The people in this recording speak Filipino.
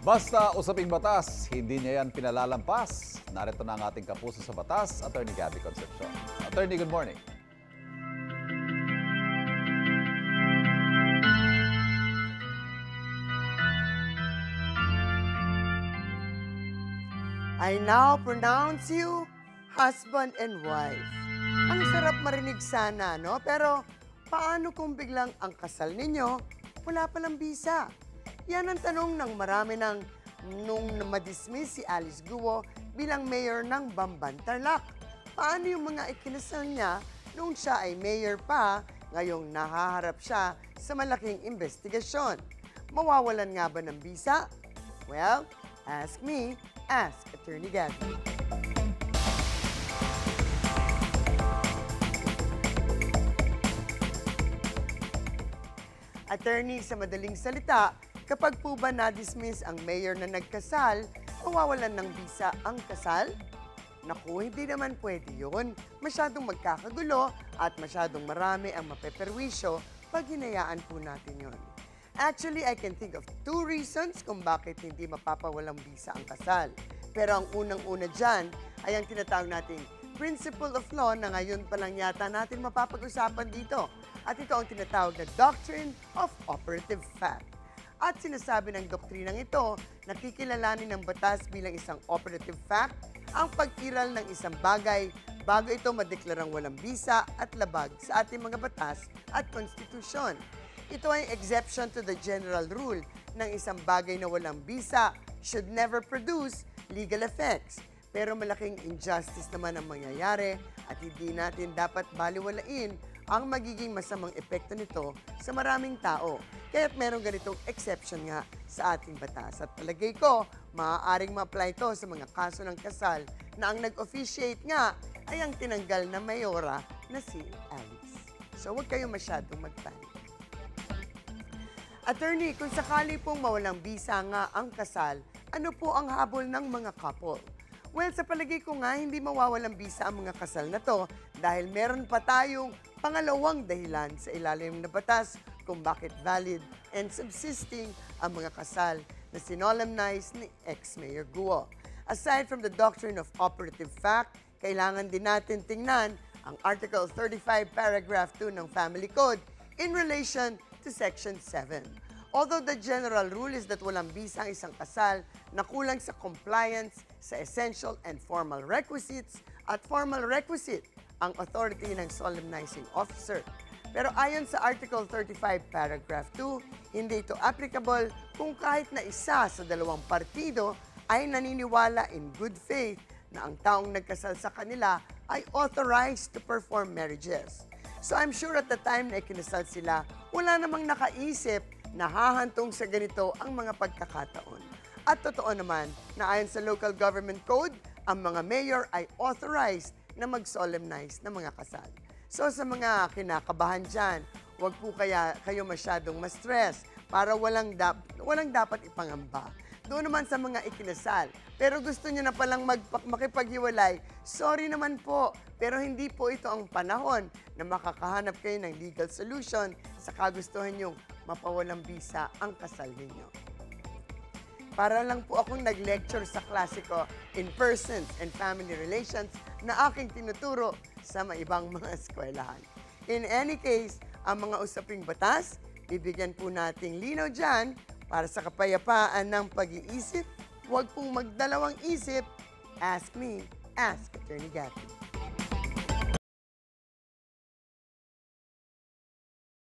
Basta usaping batas, hindi niya yan pinalalampas. Narito na ang ating kapuso sa batas, Attorney Gabby Concepcion. Attorney, good morning. I now pronounce you husband and wife. Ang sarap marinig sana, no? Pero paano kung biglang ang kasal ninyo, wala palang bisa? Yan ang tanong ng marami nung madismiss si Alice Guo bilang mayor ng Bamban, Tarlac. Paano yung mga ikinasal niya nung siya ay mayor pa, ngayong nahaharap siya sa malaking investigasyon? Mawawalan nga ba ng bisa? Well, ask me, ask Attorney Gabby. Attorney, sa madaling salita, kapag po ba na-dismiss ang mayor na nagkasal, mawawalan ng bisa ang kasal? Naku, hindi naman pwede yun. Masyadong magkakagulo at masyadong marami ang mapeperwisyo pag hinayaan po natin yun. Actually, I can think of 2 reasons kung bakit hindi mapapawalang bisa ang kasal. Pero ang unang-una dyan ay ang tinatawag nating principle of law na ngayon pa lang yata natin mapapag-usapan dito. At ito ang tinatawag na doctrine of operative fact. At sinasabi ng doktrinang ito, nakikilalanin ng batas bilang isang operative fact ang pag-iral ng isang bagay bago ito madeklarang walang bisa at labag sa ating mga batas at konstitusyon. Ito ay exception to the general rule ng isang bagay na walang bisa should never produce legal effects. Pero malaking injustice naman ang mangyayari at hindi natin dapat baliwalain ang magiging masamang epekto nito sa maraming tao. Kaya't merong ganitong exception nga sa ating batas. At palagay ko, maaaring ma-apply ito sa mga kaso ng kasal na ang nag-officiate nga ay ang tinanggal na mayora na si Alice. So huwag kayong masyadong mag-panic. Attorney, kung sakali pong mawalang bisa nga ang kasal, ano po ang habol ng mga couple? Well, sa palagay ko nga, hindi mawawalang bisa ang mga kasal na to dahil meron pa tayong pangalawang dahilan sa ilalim na batas kung bakit valid and subsisting ang mga kasal na sinolemnize ni ex-Mayor Guo. Aside from the doctrine of operative fact, kailangan din natin tingnan ang Article 35, Paragraph 2 ng Family Code in relation to Section 7. Although the general rule is that walang bisa ang isang kasal na kulang sa compliance sa essential and formal requisites at formal requisite ang authority ng solemnizing officer. Pero ayon sa Article 35, Paragraph 2, hindi ito applicable kung kahit na isa sa dalawang partido ay naniniwala in good faith na ang taong nagkasal sa kanila ay authorized to perform marriages. So I'm sure at the time na ikinasal sila, wala namang nakaisip na hahantong sa ganito ang mga pagkakataon. At totoo naman na ayon sa Local Government Code, ang mga mayor ay authorized na mag-solemnize ng mga kasal. So sa mga kinakabahan dyan, huwag po kayo masyadong ma-stress para walang dapat ipangamba. Doon naman sa mga ikinasal, pero gusto niyo na palang makipaghiwalay, sorry naman po, pero hindi po ito ang panahon na makakahanap kayo ng legal solution sa kagustuhan niyong mapawalang bisa ang kasal ninyo. Para lang po akong nag-lecture sa klasiko in persons and family relations na aking tinuturo sa ibang mga eskwelahan. In any case, ang mga usaping batas, bibigyan po nating linaw dyan para sa kapayapaan ng pag-iisip. Huwag pong magdalawang isip. Ask me, ask Attorney Gabby.